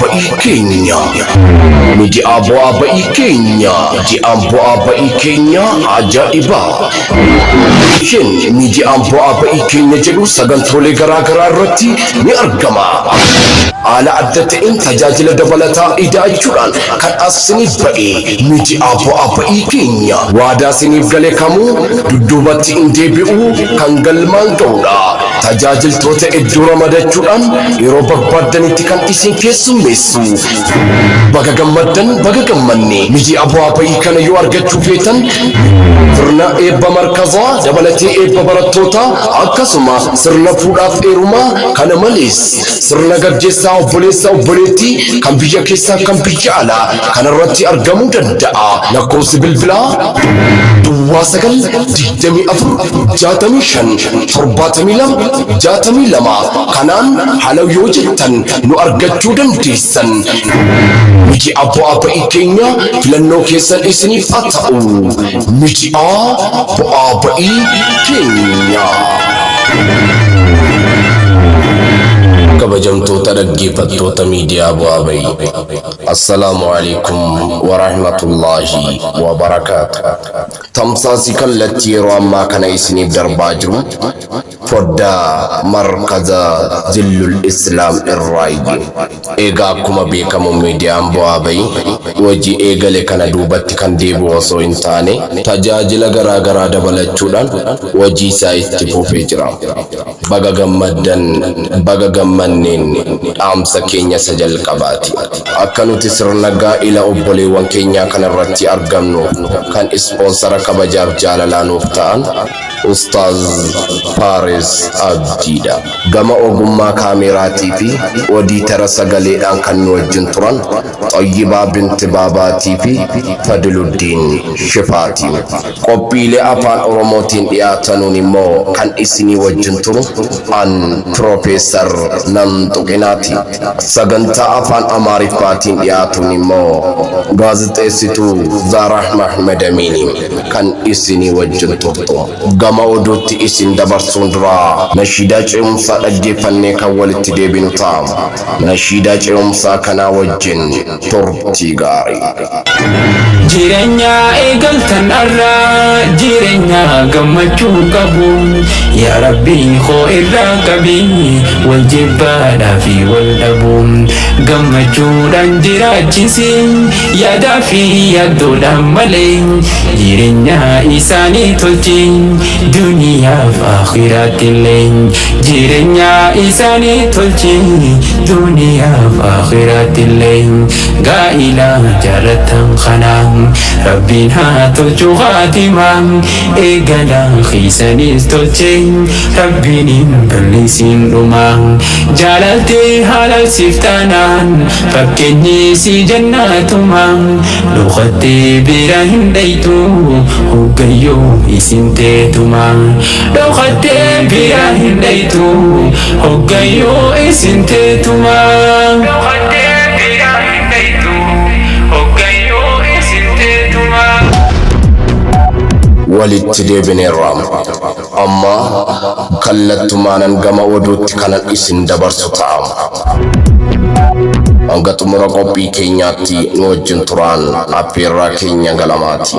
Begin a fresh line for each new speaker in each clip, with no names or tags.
Ikenya. Media bu'a Ikenya. Media bu'a Ikenya ajaiba. Shin media bu'a Ikenya jedhu sagantoolee garaa irratti ni argama. Ala adda ta'een tajaajila dabalataa ida'achuudhaan kan asiniif ba'e media bu'a Ikenya. Waadaa siniif galee kamuu dudduubatti hin deebi'u kan galmaan ga'udha. Tajaajiltoota iddoo ramadachuudhaan yeroo barbaadanitti kan isin keessummeessu. Baga gammaddan baga gammanne media bu'a kana yoo argachuu feetan sirna eebba markazaa dabalatee eebba barattoota akkasuma sirna fuudhaaf heerumaa kana malees sirna gaggeessaa obboleessaa obboleettii kan biyya keessaa kan biyya alaa kanarratti argamuu danda'a. Lakkoofsi bilbilaa Duwwaa 9656572 kanaan haala yoo jettan nu argachuu dandeessan. Media bu'a Ikenya filannoo keessan isiniif haa ta'u. Media bu'a Ikenya. Kabajamtoota dhaggeeffattoota miidiyaa bu'aa ba'ii. Assalaamu alaikum wa rahmatullahi wa barakaatuh. Tamsaasii kallattii yeroo ammaa kana isiniif darbaa jiru foddaa markaza Zillul Islaam irraayi. Egaa akkuma beekamu miidiyaan bu'aa ba'ii hojii eegale kana duubatti kan deebi'u osoo hin taane tajaajila garaa dabalachuudhaan hojii isaa itti fufee jira. Baga gammaddan baga gammanneen dhaamsa keenya isa jalqabaati. Akka nuti sirna gaa'ila obboleewwan keenyaa kanarratti argamnu kan ispoonsara kabajaaf jaalalaa nuuf ta'an Ustaaz Faris Abdiidha. Gama ogummaa kaameraatii fi oodiitara sagaleedhaan kan nu wajjin turan Xayyibaa Binti Baabaatii fi Fadluddin Shifaati. Qophiilee afaan Oromootiin dhiyaatanuun immoo kan isinii wajjin turu an Profeesar Namxuqinaati. Sagantaa afaan Amaariffaatiin dhiyaatuun immoo gaazexeessituu Zaarah Mahmad Amiini kan isinii wajjin turtu. Gama oduutti isin dabarsuun dura nashiidaa ce'umsaa dhaggeeffannee kan walitti deebinu ta'a. Nashiidaa ce'umsaa kanaa wajjin turtii gaarii.
Jireenya eegaltan irraa jireenya gammachuu qabu. Yaa Rabbi koo irraa qabi wal jibbaadhaa fi wal dhabu. Gammachuudhaan jiraachisi yaadaa fi yaaddoodhaan malee jireenya isaanii tolchi duniyaaf akhiraatillee. Jireenya isaanii tolchi duniyaaf akhiraatillee. Gaa'ila jaalatan kanaan Rabbiin haa tolchu khaatimam. Eegala khiisanis tolche Rabbiin hin balleessin dhuma. Jaalaltee haala siftaanaan fakkeenyi si jannaatuma. Dhokattee bira hin dhaytu hoggayyoo isin teetuma. Dhokattee bira hin dhaytu hoggayyoo isin teetuma.
Walitti deebineerra amma kallattumaanan gama oduutti kanan isin dabarsu ta'a. Hanga xumura qophii keenyaatti nu wajjin turaan affeerraa keenya galamaati.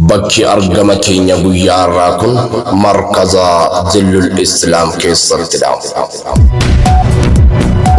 Bakki argama keenya guyyaa irraa kun markaza Zillul Islaam keessattidha.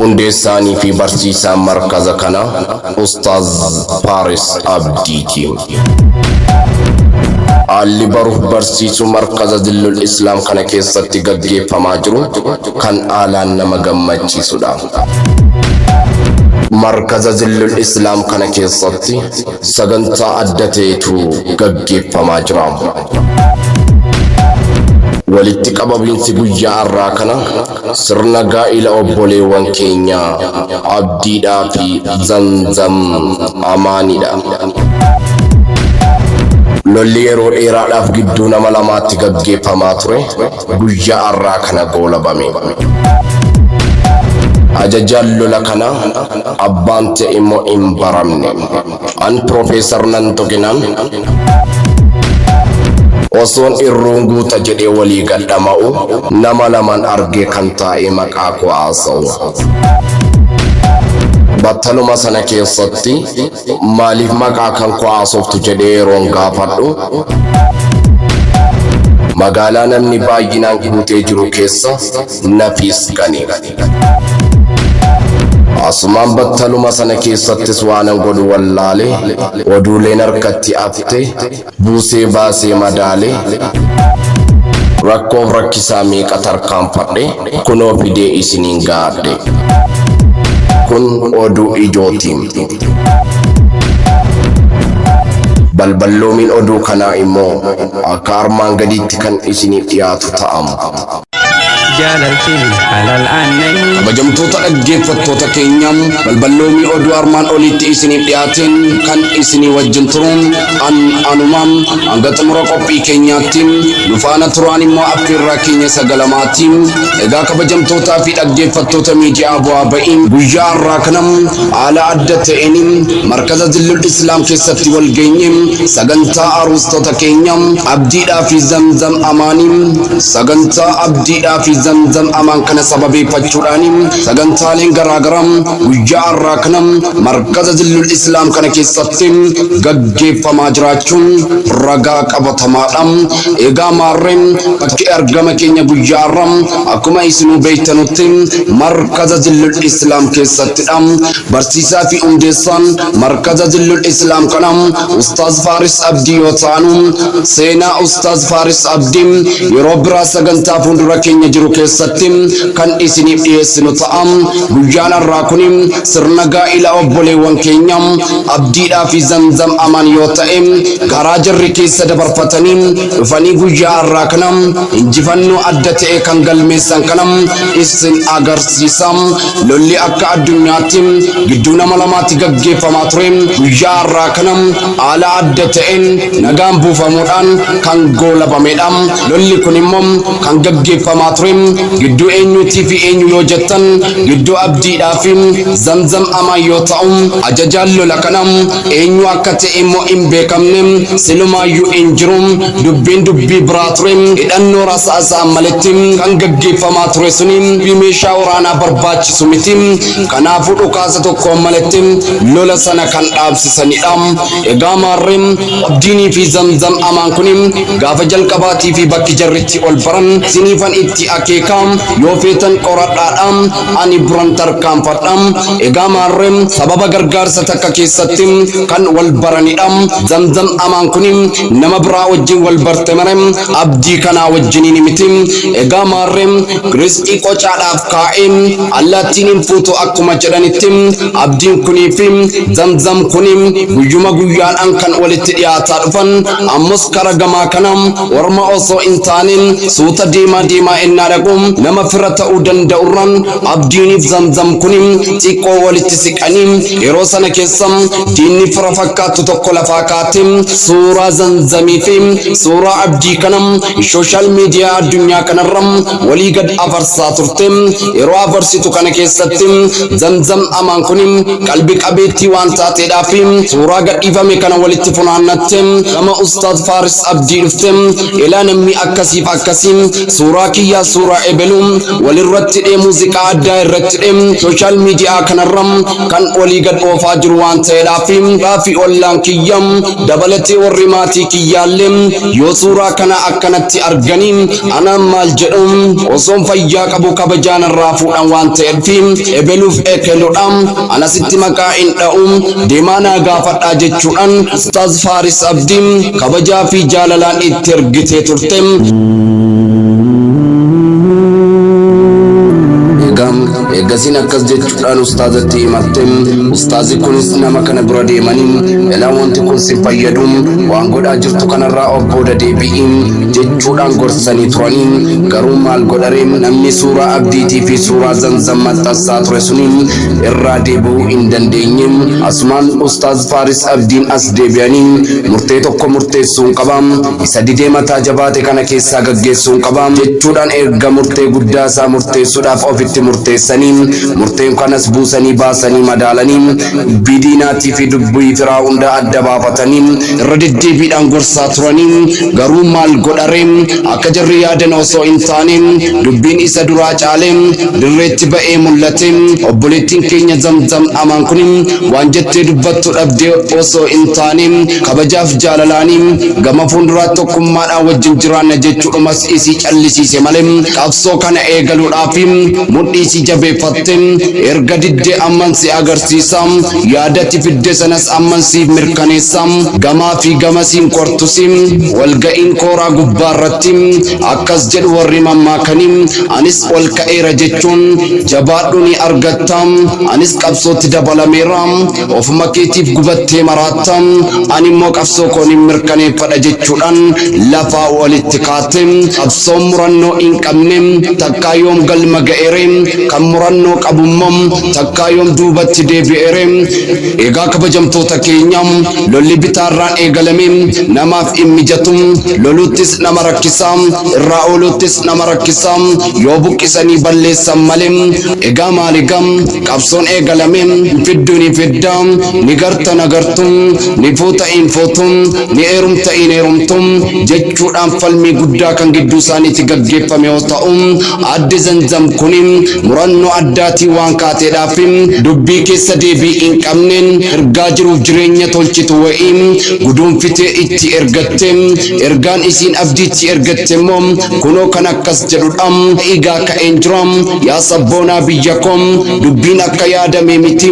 Hundeessaanii fi barsiisaan markaza kana Ustaaz Faris Abdiiti. Haalli baruuf barsiisuu markaza Zillul Islaam kana keessatti gaggeeffamaa jiru kan haalaan nama gammachiisudha. Markaza Zillul Islaam kana keessatti sagantaa adda ta'etu gaggeeffamaa jira. Walitti qababiinsi guyyaa irraa kana sirna gaa'ila obboleewwan keenya Abdiidhaa fi Zamzam Amaanidha. Lolli yeroo dheeraadhaaf gidduu nama lamaatti gaggeeffamaa ture guyyaa irraa kana goolabame. Ajajaan lola kana abbaan ta'e immoo hin baramne. An Profeesar Namxuqinaan osoon irruun guuta jedhee walii gadhama'u nama lamaan argee kan taa'e maqaa koo haasa'u. battaluma sana keessatti maaliif maqaa kan koo haasoftu jedhee yeroon gaafadhu magaalaa namni baay'inaan guutee jiru keessa nafiis gani. Asumaan battaluma sana keessattis waanan godhu wallaale oduuleen harkatti afte buusee baasee madaale rakkoof rakkisaa meeqa tarkaanfadhe kunoo fidee isiniin gaadhe kun oduu ijootiin. Balballoomiin oduu kanaa immoo akka armaan gadiitti kan isiniif dhiyaatu ta'ama. Kabajamtoota dhaggeeffattoota keenyaa balballoomii oduu armaan olitti isiniif dhiyaateen kan isinii wajjin turuun anumaan hanga xumura qophii keenyaatti nu faana turaan immoo affeerraa keenya sagalamaatti. Egaa kabajamtootaa fi dhaggeeffattoota miidiyaa bu'aa ba'iin guyyaa har'aa kanam haala adda ta'een markaza Zillul Islaam keessatti wal geenye sagantaa aruustota keenya abdiidhaa fi zamzam amaanii sagantaa abdiidhaa fi zamzam amaan kana sababeeffachuudhaan sagantaaleen garaagaraa guyyaa har'aa kana markaza Zillul Islaam kana keessatti gaggeeffamaa jiraachuun ragaa qabatamaadha. Egaa maarreen bakki argama keenya guyyaa har'aa akkuma isinuu beektanutti markaza Zillul Islaam keessattidha. Barsiisaa fi hundeessaan markaza Zillul Islaam kana Ustaaz Faaris Abdii yoo ta'anu seenaa Ustaaz Faaris Abdii yeroo biraa sagantaa fuuldura keenya jiru keessatti kan isiniif dhiyeessinu ta'a. Guyyaan har'aa kun sirna gaa'ila obboleewwan keenya abdiidhaa fi zamzam amaan yoo ta'e karaa jarri keessa dabarfatanii dhufanii guyyaa har'aa kana injifannoo adda ta'e kan galmeessan kana isin agarsiisa. Lolli akka addunyaatti gidduu nama lamaatti gaggeeffamaa ture guyyaa har'aa kana haala adda ta'een nagaan buufamuudhaan kan goolabamedha. Lolli kun immoo kan gaggeeffamaa ture gidduu eenyuutii fi eenyu yoo jettan gidduu abdiidhaa fi zamzam amaan yoo ta'u ajajaan lola kana eenyu akka ta'e immoo hin beekamne silumaayyuu hin jiru. Dubbiin dubbii biraa ture hidhannoo rasaasaa maletti kan gaggeeffamaa ture suni meeshaa waraanaa barbaachisu miti. Kanaafuu dhukaasa tokko maletti lola sana kan dhaabsisanidha. Egaa maarreen abdiinii fi zamzam amaan kun gaafa jalqabaatii fi bakki jarritti ol baran siniifan itti akeeka yoo feetan qoradhaadhaan ani buran tarkaanfadhaan. Egaa maarreen sababa gargaarsa takka keessatti kan wal baranidha. Zamzam amaan kun nama biraa wajjin wal barte mare abdii kanaa wajjiniin miti. Egaa maarreen rizqii qocaadhaaf kaa'een allaattiin hin fuutu akkuma jedhanitti abdiin kunii fi zamzam kun guyyuma guyyaadhaan kan walitti dhiyaataa dhufan. Ammas kara gamaa kana warma osoo hin taaneen suuta deemaa ennaa dhaqu nama fira ta'uu danda'urran abdiiniif zamzam kun xiqqoo walitti siqanii yeroo sana keessa diinni fira fakkaatu tokko lafaa kaatee suuraa zamzamii fi suuraa abdii kana sooshaal miidiyaa addunyaa kanarra walii gad afarsaa turte. Yeroo afarsitu kana keessatti zamzam amaan kun qalbii qabeettii waan taateedhaaf suuraa gadhiifame kana walitti funaannatte gama Ustaaz Faaris Abdii dhufte. Ilaa namni akkasiif akkasiin suuraa kiyyaa suuraa ebeluu walirratti dhee muuziqaa addaa irratti dhee sooshaal miidiyaa kanarra kan walii gad oofaa jiru waan ta'eedhaaf raafii ollaan kiyyam dabalatee warri maatii kiyyaallee yoo suuraa kana akkanatti arganii anaan maal jedhu osoon fayyaa qabu kabajaan irraa fuudhan waan ta'eef ebeluuf ekeluudhaan anasitti maqaa hin dha'u deemaa naa gaafadhaa jechuudhaan Ustaaz Faaris Abdii kabajaa fi jaalalaan itti ergitee turte. Eegasiin akkas jechuudhaan ustaazatti himatte. Ustaazi kunis nama kana bira deemanii ilaa wanti kun si fayyadu waan godhaa jirtu kanarraa obbooda deebi'iin jechuudhaan gorsanii turanii garuu maal godharee namni suuraa abdiitii fi suuraa zamzam maxxansaa ture suniin irraa deebi'uu hin dandeenye. Asumaan Ustaaz Faaris Abdiin as deebi'anii murtee tokko murteessuun qaba isa didee mataa jabaate kana keessaa gaggeessuun qaba jechuudhaan erga murtee guddaa isaa murteessuudhaaf ofitti murteessanii murteen kanas buusanii baasanii madaalanii bidinaatii fi dubbii firaa hunda adda baafatanii irra deddeebiidhaan gorsaa turanii garuu maal godhare akka jarri yaadan osoo hin taane dubbiin isa duraa caale dirreetti ba'ee mul'ate. obboleettiin keenya Zamzam Amaan kun waan jettee dubbattu dhabdee osoo hin taane kabajaaf jaalalaanii gama fuulduraa tokkummaadhaan wajjin jiraanna jechuudhumas isii callisiise malee qabsoo kana eegaluudhaaf mudhii si jabeeffatte erga diddee amman si agarsiisa yaadatti fidde sanas amman siif mirkaneessa gamaa fi gamasiin qortusi walga'iin kooraa gubbaarratti akkas jedhu warri mammaakanii anis ol ka'eera jechuun jabaadhu ni argatta anis qabsootti dabalameera ofuma keetiif gubattee maraatta ani immoo qabsoo koon mirkaneeffadha jechuudhaan lafaa walitti kaate qabsoon murannoo hin qabne takkaa yoom galma ga'eere kan murannoo qabummoo takkaa yoom duubatti deebi'eere. egaa kabajamtoota keenya lolli bitaarraan eegalame namaaf hin mijatu loluttis nama rakkisa irraa ooluttis nama rakkisa yoo buqqisanii balleessan malee. egaa maaligam qabsoon eegalame fidduun fidda ni garta nagartu ni fuuta hin fuutu ni eerumta hin eerumtu jechuudhaan falmii guddaa kan gidduu isaaniitti gaggeeffame yoo ta'u adde Zamzam kun murannoo addaatii waan kaateedhaaf dubbii keessa deebii hin qabneen ergaa jiruuf jireenya tolchitu wa'ii guduunfitee itti ergatte ergaan isiin abdiitti ergatte immoo kunoo kan akkas jedhudha. egaa ka'een jira yaa sabboonaa biyya koo dubbiin akka yaadame miti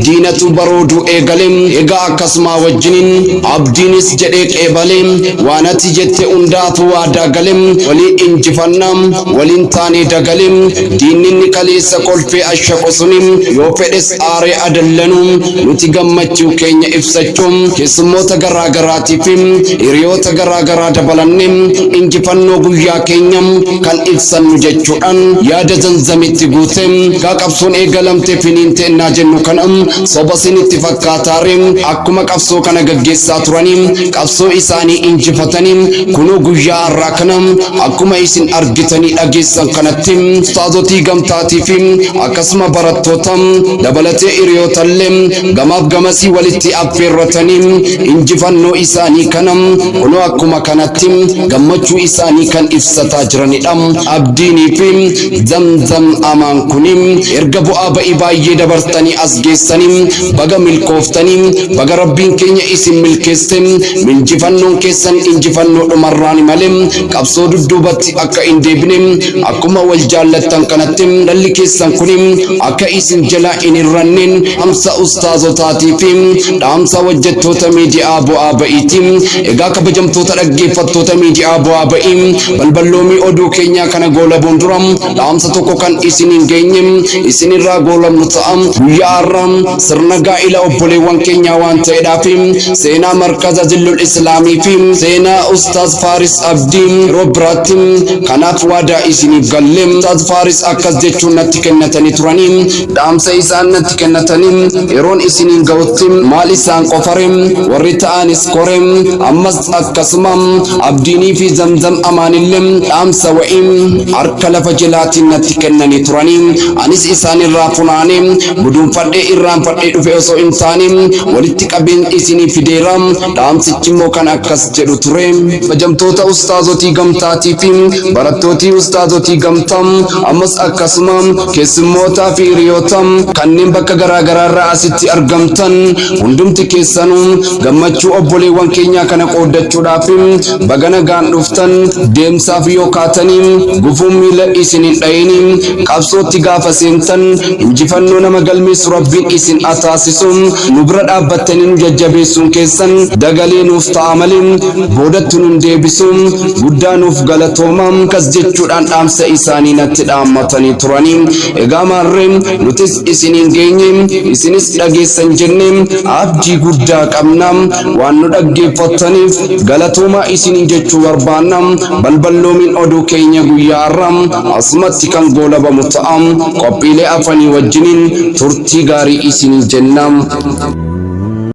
diinatu barooduu eegale. egaa akkasuma wajjiniin abdiinis jedhee qeebale waan ati jette hundaatu waadaa gale walii injifannaa waliin taanee dagale diinni kaleessa kolfee ashaqosuni yoo fedhes aaree adallanu nuti gammachuu keenya ibsachuun keessummoota garaagaraatiif hiriyoota garaagaraa dabalanne injifannoo guyyaa keenya kan ibsannu jechuudhaan yaada Zamzamitti guute. gaa qabsoon eegalamte finiinte innaa jennu kana soba sinitti fakkaataare akkuma qabsoo kana gaggeessaa turanii qabsoo isaanii injifatanii kunoo guyyaa har'aa kana akkuma isin argitanii dhageessan kanatti ustaazotii gamtaatii fi akkasuma barattoota dabalatee hiriyootallee gamaaf gamasii walitti affeerratanii injifannoo isaanii kana kunoo akkuma kanatti gammachuu isaanii kan ibsataa jiranidha. abdiinii fi Zamzam Amaan kun erga bu'aa ba'ii baay'ee dabartanii as geessanii baga milkooftanii baga rabbiin keenya isin milkeesse injifannoon keessan injifannoo dhumarraan malee qabsoo dudduubatti akka hin deebine akkuma wal jaallattan kanatti dhalli keessan kun akka isin jalaa hin hirranneen dhaamsa ustaazotaatii fi dhaamsa hojjettoota miidiyaa bu'aa ba'iiti. egaa kabajamtoota dhaggeeffattoota miidiyaa bu'aa ba'ii balballoomii oduu keenyaa kana goolabuun dura dhaamsa tokko kan isin hin geenye isinirraa goolamnu ta'a. guyyaa har'aa sirna gaa'ila obboleewwan keenyaa waan ta'eedhaaf seenaa markaza Zillul Islaamii fi seenaa ustaaz Faaris Abdii yeroo biraatti kanaaf waadaa isiniif galle. ustaaz Faaris akkas jechuun natti kennatanii turanii dhaamsa isaan natti kennatanii yeroon isiniin ga'utti maal isaan qofare warri ta'anis kore ammas akkasuma abdiinii fi Zamzam Amaanillee dhaamsa wa'ii harka lafa jalaatiin natti kennanii turanii anis isaanirraa funaanee guduunfadhee irraanfadhee dhufe osoo hin taane walitti qabeen isinii fideera. dhaamsichi immoo kan akkas jedhu ture. kabajamtoota ustaazotii gamtaatii fi barattootii ustaazotii gamtaa ammas akkasuma keessummootaa fi hiriyoota kanneen bakka garaagaraarraa asitti argamtan hundumti keessanuu gammachuu obboleewwan keenyaa kana qooddachuudhaaf baga nagaan dhuftan deemsaaf yoo kaatanii gufuun miila isin hin dhayini qabsootti gaafa seentan injifannoo nama galmeessu rabbiin isin ataasisu nu bira dhaabbattanii nu jajjabeessuun keessan dagalee nuuf ta'a malee boodatti nun deebisu guddaa nuuf galatooma. kas jechuudhaan dhaamsa isaanii natti dhaammatanii turanii egaa maarreen nutis isiniin geenye isinis dhageessan jennee abdii guddaa qabna waan nu dhaggeeffattaniif galatooma isiniin jechuu barbaanna. balballoomiin oduu keenya guyyaa har'aa asumatti kan goolabamu ta'a. qophiilee afanii wajjiniin turtii gaarii isiniin jenna.